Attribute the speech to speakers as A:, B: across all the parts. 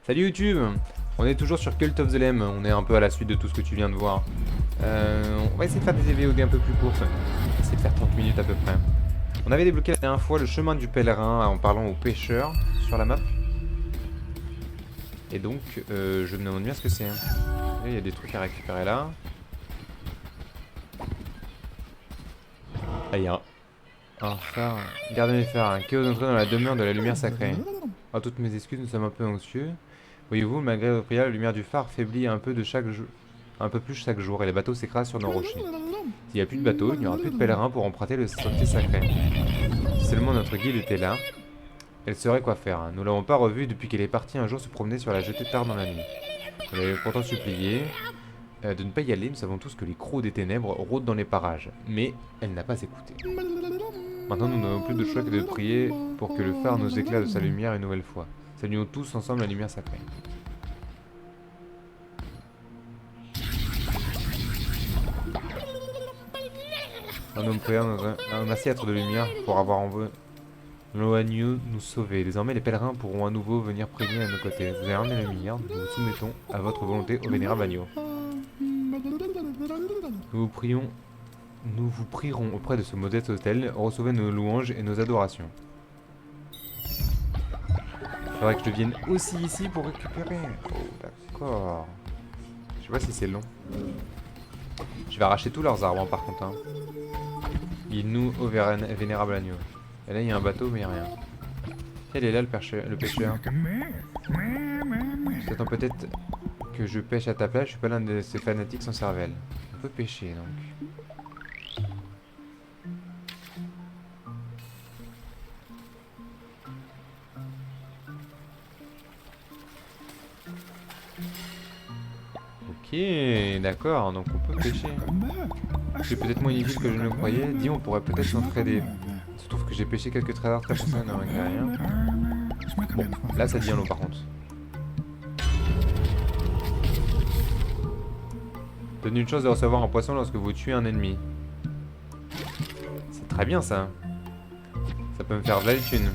A: Salut YouTube. On est toujours sur Cult of the Lamb, on est un peu à la suite de tout ce que tu viens de voir. On va essayer de faire des VOD un peu plus courtes. On va essayer de faire 30 minutes à peu près. On avait débloqué la dernière fois le chemin du pèlerin en parlant aux pêcheurs sur la map. Et donc, je me demande bien ce que c'est. Il y a des trucs à récupérer là. Ah, il y a un phare. Gardez mes phares, un chaos d'entrée dans la demeure de la lumière sacrée. À toutes mes excuses, nous sommes un peu anxieux. Voyez-vous, malgré vos prières, la lumière du phare faiblit un peu un peu plus chaque jour et les bateaux s'écrasent sur nos rochers. S'il n'y a plus de bateaux, il n'y aura plus de pèlerins pour emprunter le sentier sacré. Si seulement notre guide était là, elle saurait quoi faire. Nous l'avons pas revue depuis qu'elle est partie un jour se promener sur la jetée tard dans la nuit. On avait pourtant supplié de ne pas y aller. Nous savons tous que les crocs des ténèbres rôdent dans les parages. Mais elle n'a pas écouté. Maintenant, nous n'avons plus de choix que de prier pour que le phare nous éclaire de sa lumière une nouvelle fois. Saluons tous ensemble la lumière sacrée. Un homme prière dans un assiette de lumière pour avoir envoyé l'Oagneau nous sauver. Désormais, les pèlerins pourront à nouveau venir prier à nos côtés. Vous avez ramené la lumière, nous nous soumettons à votre volonté au vénérable agneau. Nous vous prierons auprès de ce modeste hôtel, recevez nos louanges et nos adorations. Il faudrait que je vienne aussi ici pour récupérer. Oh, d'accord. Je sais pas si c'est long. Je vais arracher tous leurs arbres, hein, par contre. Hein. Il nous au vénérable agneau. Et là, il y a un bateau, mais il n'y a rien. Quel est là le pêcheur? J'attends peut-être que je pêche à ta place. Je suis pas l'un de ces fanatiques sans cervelle. On peut pêcher, donc. Ok, d'accord, donc on peut pêcher. C'est peut-être moins inutile que je ne le croyais. Dis, on pourrait peut-être s'entraider. Il se trouve que j'ai pêché quelques trésors très précieux dans un rien. Bon, là ça devient long par contre. Donnez une chance de recevoir un poisson lorsque vous tuez un ennemi. C'est très bien ça. Ça peut me faire de la thune.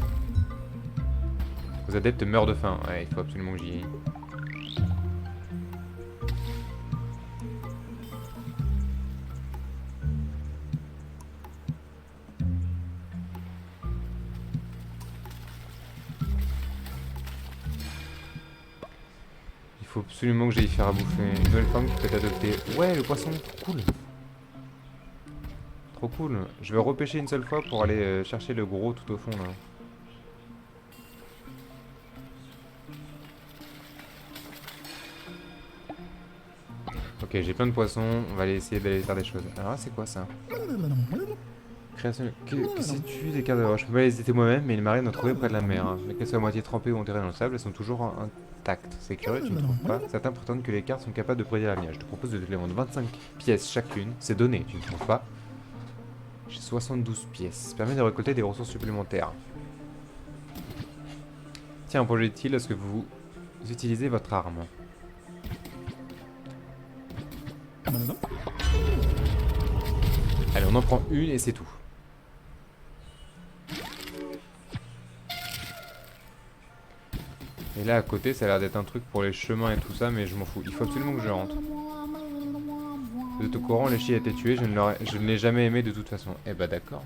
A: Vos adeptes meurent de faim. Ouais, il faut absolument que j'y aille. Il faut absolument que j'aille faire à bouffer. Une nouvelle forme qui peut être adoptée. Ouais, le poisson, trop cool. Trop cool. Je vais repêcher une seule fois pour aller chercher le gros tout au fond là. Ok, j'ai plein de poissons. On va aller essayer d'aller faire des choses. Alors là, c'est quoi ça? Création. Que sais-tu des cartes de roche? Je peux pas les éditer moi-même, mais il m'arrive d'en trouver près de la mer. Hein. Mais qu'elles soient à moitié trempées ou enterrées dans le sable, elles sont toujours intactes. C'est curieux, tu ne trouves pas? Certains prétendent que les cartes sont capables de prédire l'avenir. Je te propose de te les vendre 25 pièces chacune. C'est donné, tu ne trouves pas? J'ai 72 pièces. Ça permet de récolter des ressources supplémentaires. Tiens, un projectile lorsque vous utilisez votre arme. Allez, on en prend une et c'est tout. Et là à côté, ça a l'air d'être un truc pour les chemins et tout ça, mais je m'en fous. Il faut absolument que je rentre. Vous êtes au courant, les chiens a été tué, je ne l'ai jamais aimé de toute façon. Eh bah d'accord.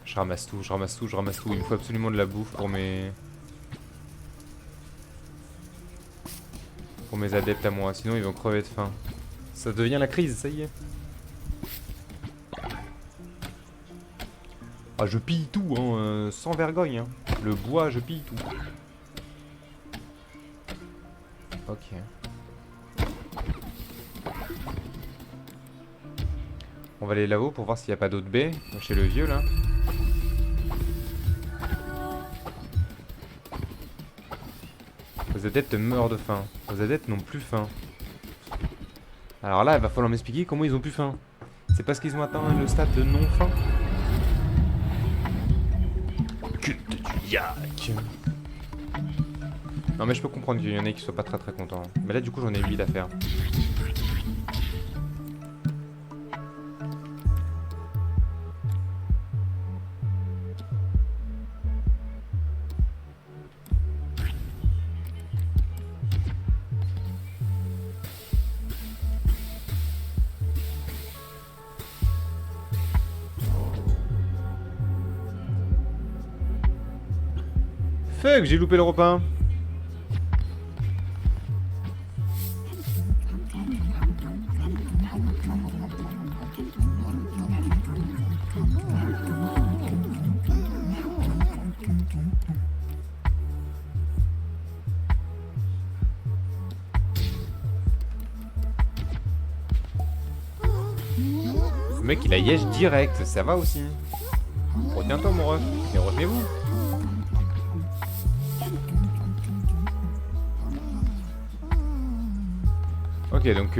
A: Je ramasse tout, je ramasse tout, je ramasse tout. Il me faut absolument de la bouffe pour mes... Pour mes adeptes à moi, sinon ils vont crever de faim. Ça devient la crise, ça y est. Ah, je pille tout, hein, sans vergogne. Hein. Le bois, je pille tout. Ok. On va aller là-haut pour voir s'il n'y a pas d'autres baies. Chez le vieux, là. Vos adeptes meurent de faim. Vos adeptes n'ont plus faim. Alors là, il va falloir m'expliquer comment ils ont plus faim. C'est parce qu'ils ont atteint le stade de non-faim. Culte du yak. Non mais je peux comprendre qu'il y en ait qui soient pas très contents. Mais là du coup j'en ai 8 à faire. fuck, j'ai loupé le repas. Le mec il a yèche direct, ça va aussi. Retiens-toi mon ref, mais retenez-vous. Ok donc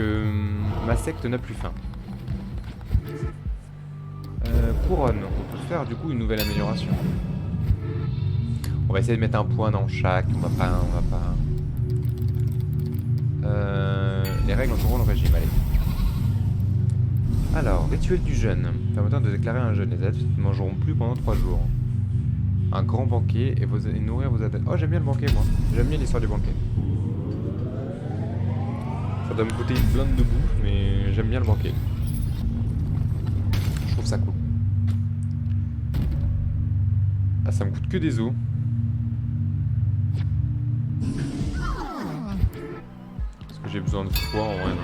A: ma secte n'a plus faim. Couronne, on peut faire du coup une nouvelle amélioration. On va essayer de mettre un point dans chaque, on va pas... les règles entourant le régime, allez. Alors, rituel du jeûne. Permettant de déclarer un jeûne. Les adeptes ne mangeront plus pendant 3 jours. Un grand banquet et nourrir vos adeptes. Oh, j'aime bien le banquet, moi. J'aime bien l'histoire du banquet. Ça doit me coûter une blinde de bouffe, mais j'aime bien le banquet. Je trouve ça cool. Ah, ça me coûte que des os. Est-ce que j'ai besoin de foi en vrai, non.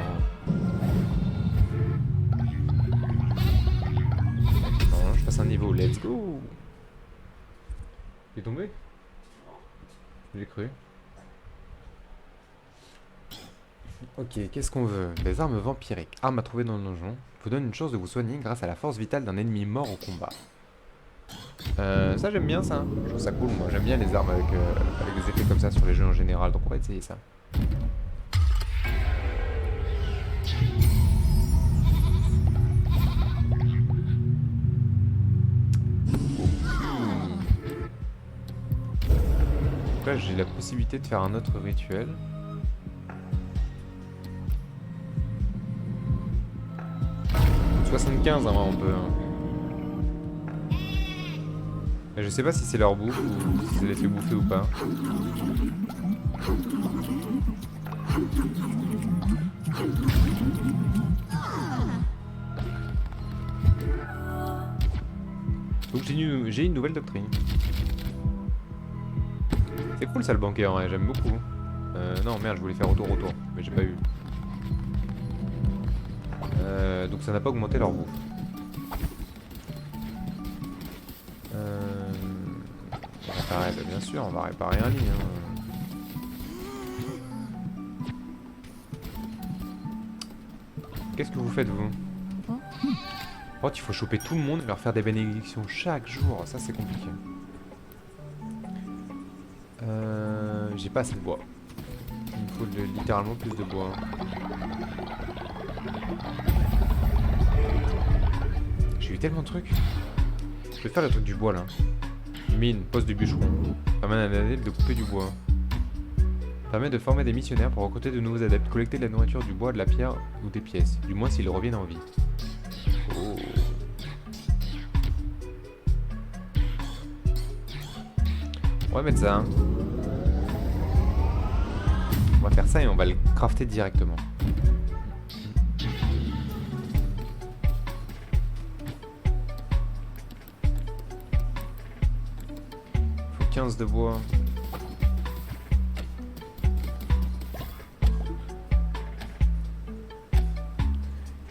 A: Je passe un niveau, let's go. Il est tombé? J'ai cru. Ok, qu'est-ce qu'on veut? Les armes vampiriques. Armes à trouver dans le donjon. Vous donne une chance de vous soigner grâce à la force vitale d'un ennemi mort au combat. Ça j'aime bien ça. Je trouve ça cool moi. J'aime bien les armes avec des effets comme ça sur les jeux en général. Donc on va essayer ça. Donc là j'ai la possibilité de faire un autre rituel. « 75 hein, on peut. Hein. Je sais pas si c'est leur bouffe ou si ça les fait bouffer ou pas. Donc j'ai une nouvelle doctrine. C'est cool ça le banquet en vrai, j'aime beaucoup. Non merde, je voulais faire retour, mais j'ai pas eu. Donc ça n'a pas augmenté leur bouffe. On va réparer, bien sûr, on va réparer un lit. Qu'est-ce que vous faites vous? Oh, il faut choper tout le monde et leur faire des bénédictions chaque jour, ça c'est compliqué. J'ai pas assez de bois. Il me faut littéralement plus de bois. J'ai eu tellement de trucs. Je vais faire le truc du bois là. Mine, poste du bûcheron. Permet à un adepte de couper du bois. Permet de former des missionnaires pour recruter de nouveaux adeptes. Collecter de la nourriture, du bois, de la pierre ou des pièces. Du moins s'ils reviennent en vie. Oh. On va mettre ça. Hein. On va faire ça et on va le crafter directement. Faut 15 de bois.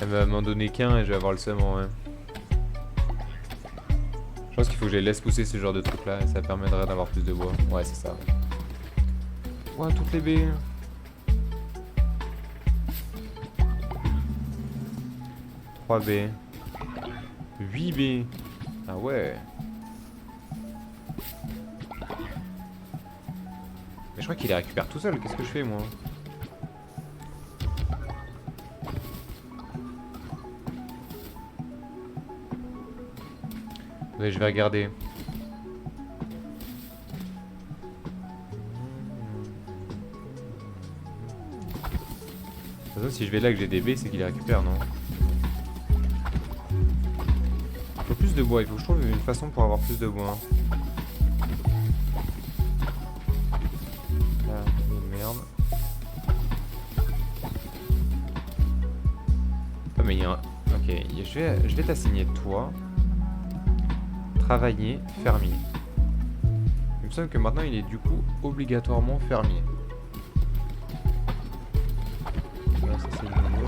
A: Elle va m'en donner qu'un et je vais avoir le seum en vrai. Je pense qu'il faut que je les laisse pousser ce genre de truc là et ça permettrait d'avoir plus de bois. Ouais c'est ça. Ouais toutes les baies. 3 baies. 8 baies. Ah ouais. Mais je crois qu'il les récupère tout seul, qu'est-ce que je fais moi? Ouais, je vais regarder. De toute façon, si je vais là que j'ai des baies, c'est qu'il les récupère, non? Il faut plus de bois, il faut que je trouve une façon pour avoir plus de bois. Là, merde. Ah, mais il y a un... Ok, je vais t'assigner toi. Travailler, fermier. me semble que maintenant il est du coup obligatoirement fermier. Voilà, ça c'est le nouveau.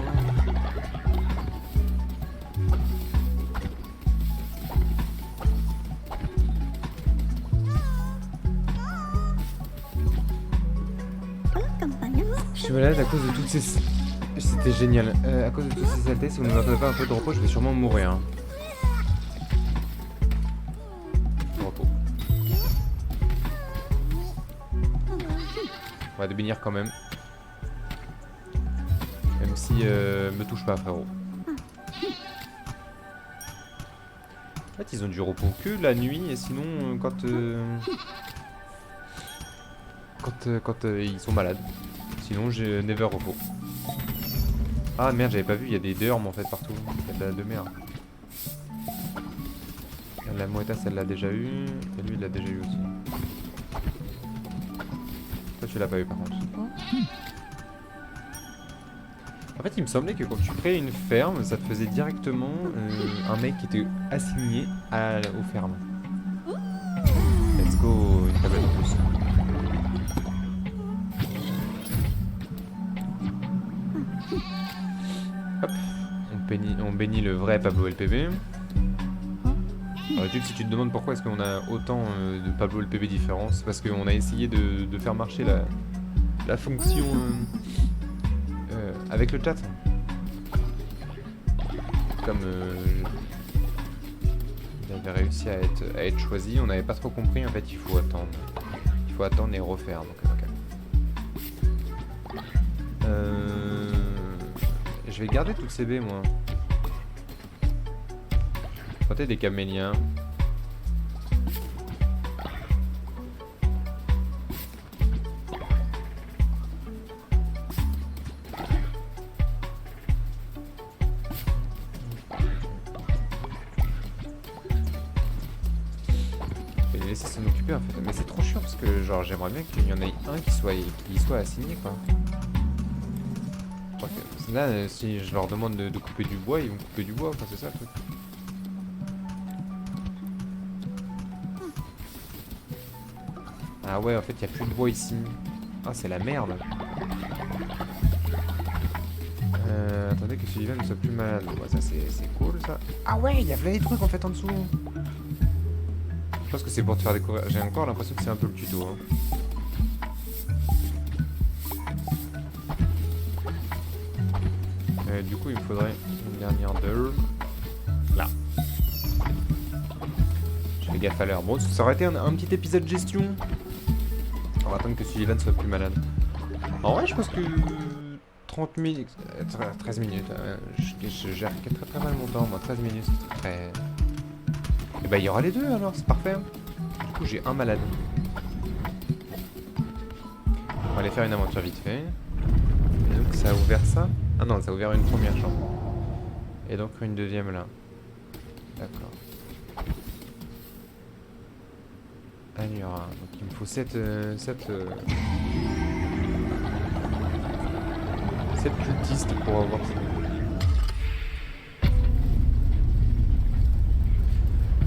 A: Je suis malade à cause de toutes ces... C'était génial. À cause de toutes ces saletés, si vous ne m'accordez pas un peu de repos, je vais sûrement mourir. Hein. Repos. On va bénir quand même. Même si me touche pas, frérot. En fait, ils ont du repos que la nuit, et sinon, quand ils sont malades. Sinon, j'ai never repos. Ah merde, j'avais pas vu, il y a des dormes en fait partout. Il y a de merde. La Moeta, elle l'a déjà eu. Et lui, il l'a déjà eu aussi. Toi, tu l'as pas eu par contre. En fait, il me semblait que quand tu créais une ferme, ça te faisait directement un mec qui était assigné aux fermes. Let's go, une tablette en plus. Hop, on bénit le vrai Pablo LPB. Alors, si tu te demandes pourquoi est-ce qu'on a autant de Pablo LPB différents, c'est parce qu'on a essayé de faire marcher la fonction avec le chat. Comme il avait réussi à être choisi, on n'avait pas trop compris, en fait il faut attendre. Il faut attendre et refaire. Donc, okay. Je vais garder toutes ces baies moi. Tenter des caméliens. Je vais les laisser s'en occuper en fait. Mais c'est trop chiant parce que genre j'aimerais bien qu'il y en ait un qui soit assigné quoi. Là, si je leur demande de couper du bois, ils vont couper du bois, enfin c'est ça le truc. Ah ouais, en fait, il n'y a plus de bois ici. Ah, c'est la merde. Attendez que Sullivan ne soit plus malade. Bon, bah, ça, c'est cool, ça. Ah ouais, il y a plein de trucs, en fait, en dessous. Je pense que c'est pour te faire découvrir. J'ai encore l'impression que c'est un peu le tuto, hein. Du coup, il me faudrait une dernière d'heure. Là. Je fais gaffe à l'heure. Bon, ça aurait été un petit épisode gestion. On va attendre que Sullivan soit plus malade. En vrai, je pense que 30 minutes, 13 minutes, je gère très très mal mon temps. Moi, 13 minutes, c'est très... Et bah, il y aura les deux alors, c'est parfait. Du coup, j'ai un malade. On va aller faire une aventure vite fait. Et donc, ça a ouvert ça. Ah non, ça a ouvert une première chambre. Et donc, une deuxième là. D'accord. Alors, donc il me faut 7 cultistes pour avoir ça.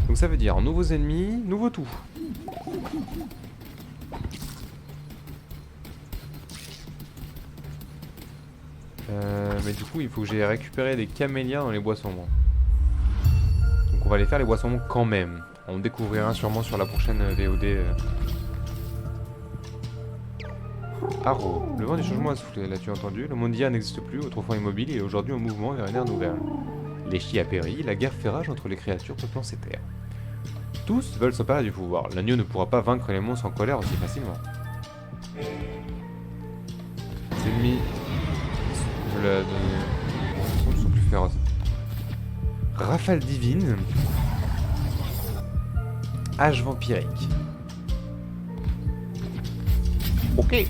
A: Donc ça veut dire nouveaux ennemis, nouveau tout. Mais du coup il faut que j'ai récupéré des camélias dans les bois sombres. Donc on va aller faire les bois sombres quand même. On découvrira sûrement sur la prochaine VOD. Haro, le vent du changement a soufflé, l'as-tu entendu? Le monde d'hier n'existe plus, autrefois immobile, il est aujourd'hui en mouvement vers une ère nouvelle. L'échi a péri, la guerre fait rage entre les créatures peuplant ces terres. Tous veulent s'emparer du pouvoir, l'agneau ne pourra pas vaincre les monstres en colère aussi facilement. Les ennemis sont plus féroces. Rafale divine. Âge vampirique. Ok.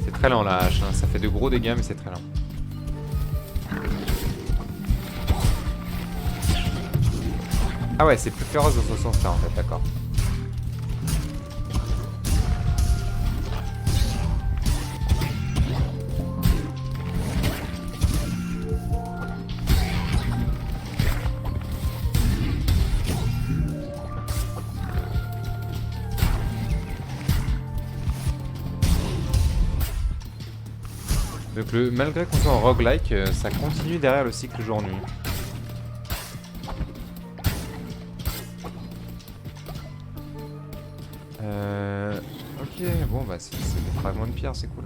A: C'est très lent la hache, hein. Ça fait de gros dégâts mais c'est très lent. Ah ouais, c'est plus féroce dans ce sens là en fait, d'accord. Donc malgré qu'on soit en roguelike, ça continue derrière le cycle jour-nuit. Ok, bon bah c'est des fragments de pierre, c'est cool.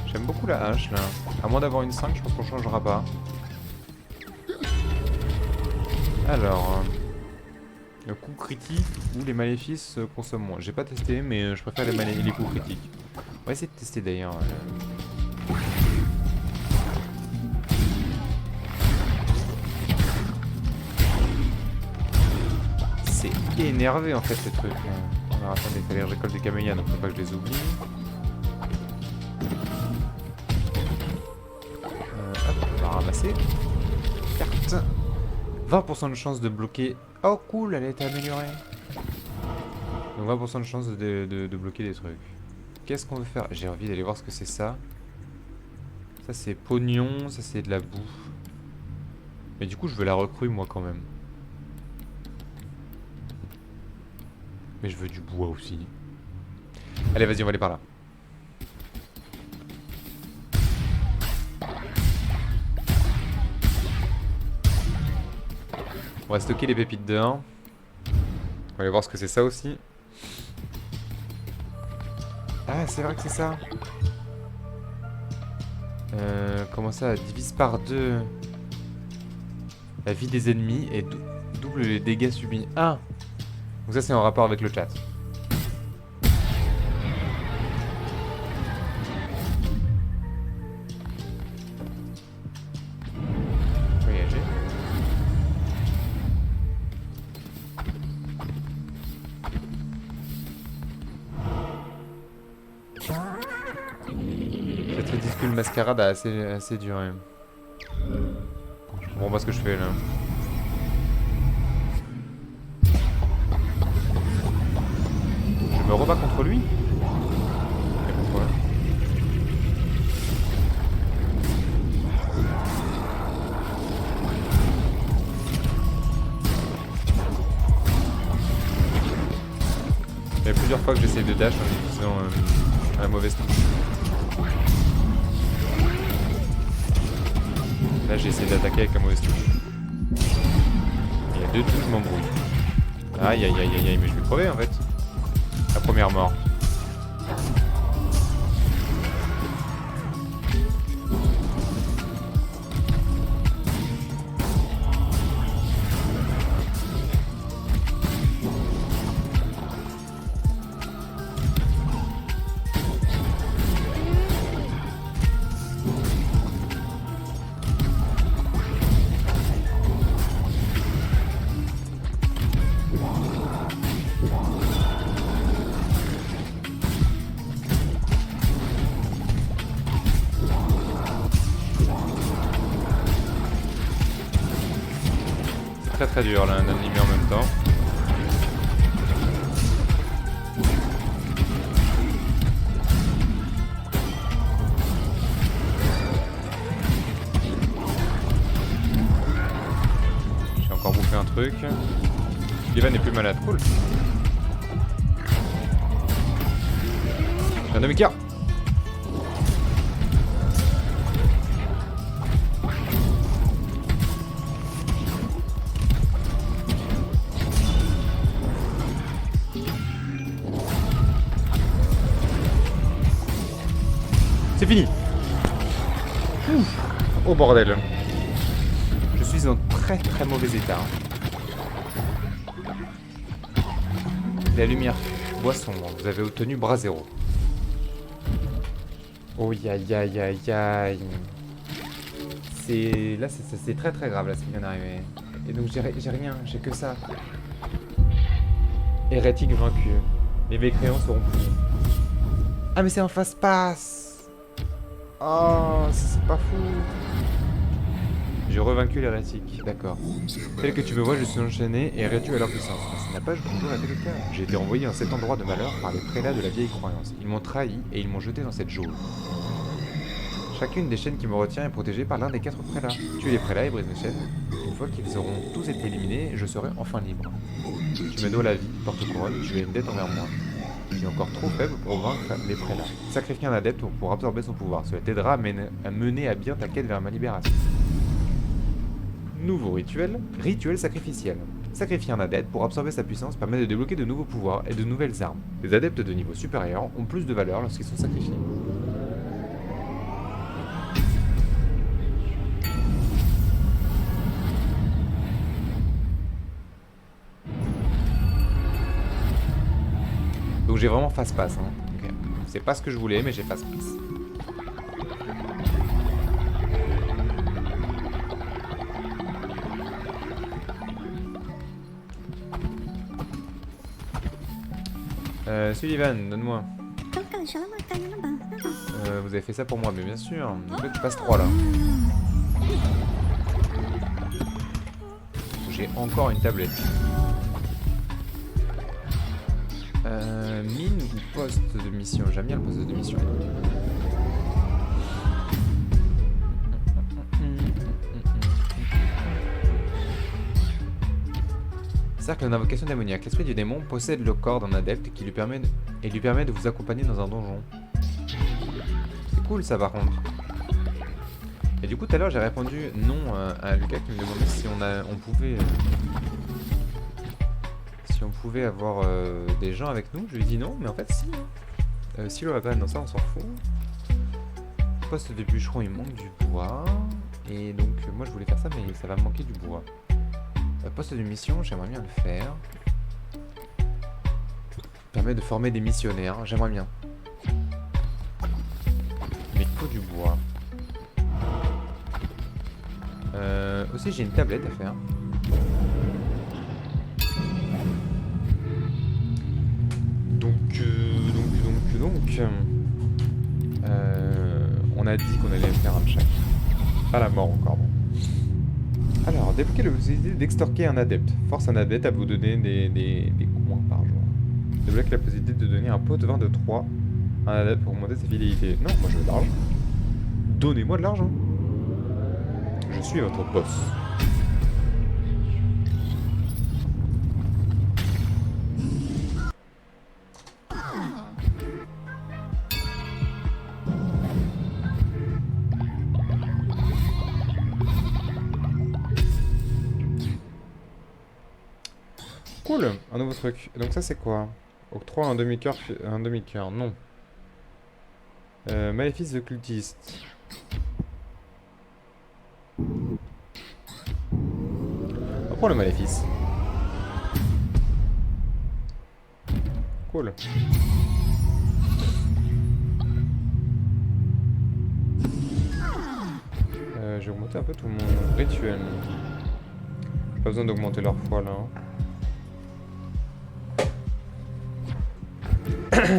A: J'aime beaucoup la hache là. À moins d'avoir une 5, je pense qu'on changera pas. Alors, le coup critique ou les maléfices consomment moins. J'ai pas testé, mais je préfère les coups critiques. On va essayer de tester d'ailleurs. C'est énervé en fait ce truc. Alors attendez, il fallait que je récolte des camélias, donc faut pas que je les oublie. Hop, on va ramasser. Carte. 20% de chance de bloquer. Oh cool, elle a été améliorée. Donc 20% de chance de bloquer des trucs. Qu'est-ce qu'on veut faire? J'ai envie d'aller voir ce que c'est ça. Ça c'est pognon, ça c'est de la bouffe. Mais du coup je veux la recrue moi quand même. Mais je veux du bois aussi. Allez vas-y, on va aller par là. On va stocker les pépites dehors. On va aller voir ce que c'est ça aussi. Ah, c'est vrai que c'est ça. Comment ça? Divise par 2 la vie des ennemis et double les dégâts subis. Ah! Donc ça c'est en rapport avec le chat. Voyager. Cette ridicule mascarade a assez duré. Je comprends pas ce que je fais là. Je me rebats contre lui? Et pourquoi? Il y a plusieurs fois que j'essaie de dash en utilisant la mauvaise touche. Là j'ai essayé d'attaquer avec la mauvaise touche. Il y a 2 touches, je m'embrouille. Aïe aïe aïe aïe aïe, mais je vais crever en fait. La première mort. Très dur là, un ennemi en même temps. J'ai encore bouffé un truc. Ivan n'est plus malade, cool. J'ai un demi-quart. C'est fini. Ouf. Oh bordel. Je suis en très mauvais état. La lumière boisson. Vous avez obtenu bras 0. Oh aïe aïe aïe aïe. C'est... Là c'est très grave là ce qui vient d'arriver. Et donc j'ai rien, j'ai que ça. Hérétique vaincu. Les mécréants seront punis. Ah mais c'est un face-passe. Oh, c'est pas fou. J'ai revaincu l'hérétique, d'accord. Tel que tu me vois, je suis enchaîné et réduit à leur puissance. Mais ce n'a pas toujours été le cas. J'ai été envoyé dans cet endroit de malheur par les prélats de la vieille croyance. Ils m'ont trahi et ils m'ont jeté dans cette geôle. Chacune des chaînes qui me retient est protégée par l'un des 4 prélats. Tue les prélats et brise les chaînes. Une fois qu'ils auront tous été éliminés, je serai enfin libre. Tu me dois la vie, porte-couronne, tu as une dette envers moi. Tu es encore trop faible pour vaincre les prélats. Sacrifie un adepte pour absorber son pouvoir. Cela t'aidera à mener à bien ta quête vers ma libération. Nouveau rituel, rituel sacrificiel. Sacrifier un adepte pour absorber sa puissance permet de débloquer de nouveaux pouvoirs et de nouvelles armes. Les adeptes de niveau supérieur ont plus de valeur lorsqu'ils sont sacrifiés. Donc j'ai vraiment face-passe. Hein. Okay. C'est pas ce que je voulais, mais j'ai face-passe. Sullivan, donne-moi. Vous avez fait ça pour moi, mais bien sûr. Donc là, tu passes 3 là. J'ai encore une tablette. Mine ou poste de mission? J'aime bien le poste de mission. Cercle d'invocation démoniaque. L'esprit du démon possède le corps d'un adepte qui lui permet de vous accompagner dans un donjon. C'est cool ça par contre. Et du coup tout à l'heure j'ai répondu non à Lucas qui me demandait si on pouvait avoir des gens avec nous. Je lui ai dit non, mais en fait si. Silo Havan, non ça on s'en fout. Poste de bûcheron, il manque du bois. Et donc moi je voulais faire ça mais ça va me manquer du bois. Poste de mission, j'aimerais bien le faire. Permet de former des missionnaires, j'aimerais bien. Mais il faut du bois. Aussi j'ai une tablette à faire. On a dit qu'on allait faire un check. Pas la mort encore, bon. Alors, débloquer la possibilité d'extorquer un adepte. Force un adepte à vous donner des coins par jour. Débloquer la possibilité de donner un pot de vin de 3 à un adepte pour augmenter sa fidélité. Non, moi je veux de l'argent. Donnez-moi de l'argent. Je suis votre boss. Cool, un nouveau truc. Donc ça c'est quoi? Octroi un demi-cœur, non. Maléfice de cultiste. On va prendre le maléfice. Cool. J'ai augmenté un peu tout mon rituel. J'ai pas besoin d'augmenter leur foi là.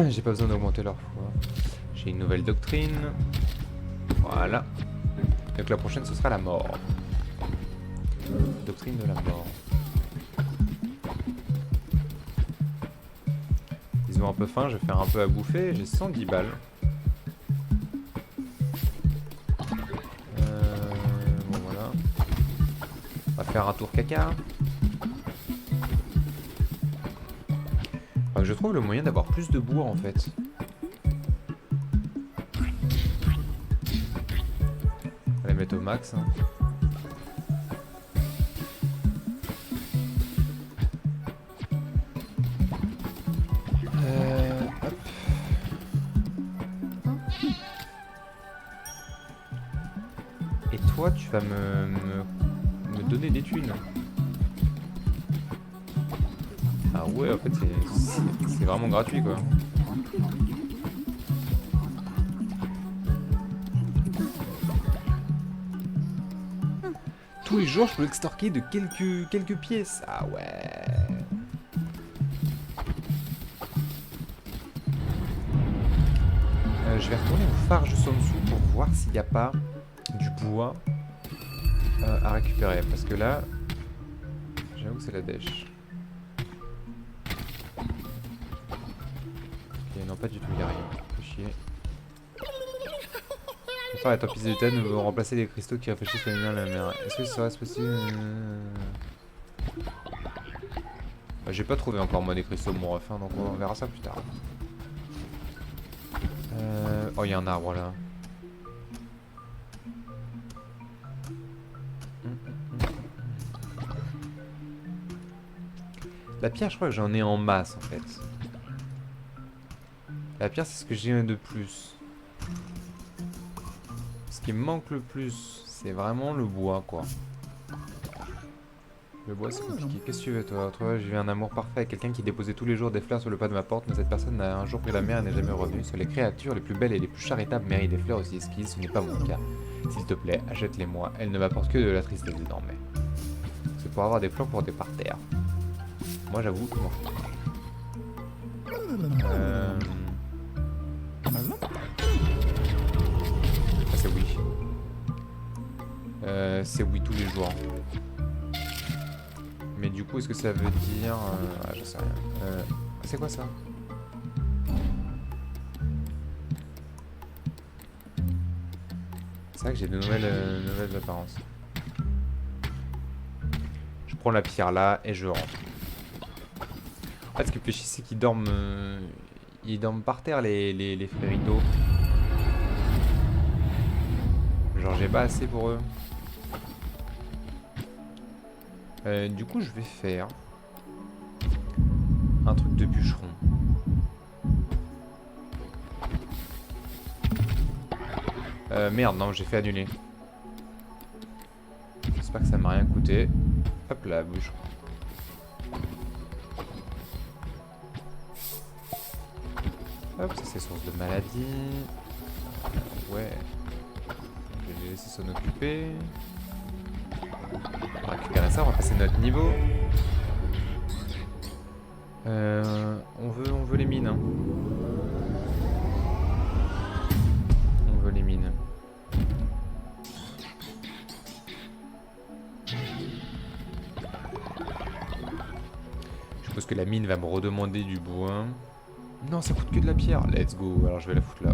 A: J'ai pas besoin d'augmenter leur foi. J'ai une nouvelle doctrine. Voilà. Donc la prochaine ce sera la mort. Doctrine de la mort. Ils ont un peu faim, je vais faire un peu à bouffer. J'ai 110 balles. Bon voilà. On va faire un tour caca. Je trouve le moyen d'avoir plus de bois en fait. On va les mettre au max. Hein. Hop. Et toi, tu vas me donner des thunes. Ah ouais, en fait, c'est vraiment gratuit, quoi. Tous les jours, je peux extorquer de quelques pièces. Ah ouais. Je vais retourner au phare juste en dessous pour voir s'il n'y a pas du bois à récupérer. Parce que là, j'avoue que c'est la dèche. Ok, non, pas du tout, il a rien. Faut chier. Le phare est en piste de tête, nous devons remplacer les cristaux qui réfléchissent la lumière de la mer. Est-ce que ça reste possible? J'ai pas trouvé encore moi des cristaux mon ref, hein, donc on verra ça plus tard. Oh, il y a un arbre là. La pierre, je crois que j'en ai en masse en fait. La pierre, c'est ce que j'ai de plus. Ce qui me manque le plus, c'est vraiment le bois, quoi. Le bois, c'est compliqué. Qu'est-ce que tu veux, toi? Toi, j'ai eu un amour parfait avec quelqu'un qui déposait tous les jours des fleurs sur le pas de ma porte, mais cette personne n'a un jour pris la mer et n'est jamais revenue. Sur les créatures les plus belles et les plus charitables méritent des fleurs aussi exquises, ce n'est pas mon cas. S'il te plaît, achète-les-moi. Elles ne m'apportent que de la tristesse désormais. C'est pour avoir des fleurs pour des parterres. Moi, j'avoue que m'en fous. Ah, c'est oui. C'est oui tous les jours. Mais du coup, est-ce que ça veut dire... Ah, je sais rien. C'est quoi ça? C'est vrai que j'ai de nouvelles apparences. Je prends la pierre là et je rentre. En fait, ce qui fait chier, c'est qu'ils dorment... ils dorment par terre, les fréritos. Genre, j'ai pas assez pour eux. Du coup, je vais faire... un truc de bûcheron. Merde, non, j'ai fait annuler. J'espère que ça m'a rien coûté. Hop là, bûcheron. Hop, ça c'est source de maladie. Ouais. Je vais les laisser s'en occuper. On va récupérer ça, on va passer notre niveau. On veut les mines. Hein. On veut les mines. Je suppose que la mine va me redemander du bois. Non, ça coûte que de la pierre. Let's go. Alors je vais la foutre là.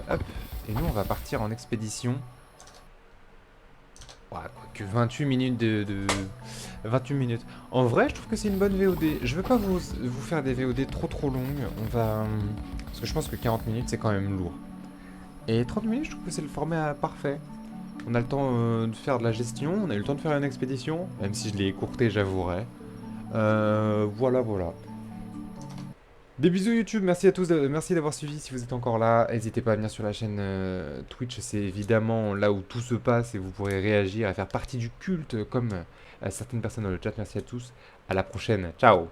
A: Hop. Et nous, on va partir en expédition. Ouais, quoi que 28 minutes de... 28 minutes. En vrai, je trouve que c'est une bonne VOD. Je veux pas vous faire des VOD trop longues. On va... Parce que je pense que 40 minutes, c'est quand même lourd. Et 30 minutes, je trouve que c'est le format parfait. On a le temps de faire de la gestion, on a eu le temps de faire une expédition, même si je l'ai écourté, j'avouerai. Voilà. Des bisous YouTube, merci à tous, merci d'avoir suivi si vous êtes encore là. N'hésitez pas à venir sur la chaîne Twitch, c'est évidemment là où tout se passe et vous pourrez réagir et faire partie du culte comme certaines personnes dans le chat. Merci à tous, à la prochaine, ciao.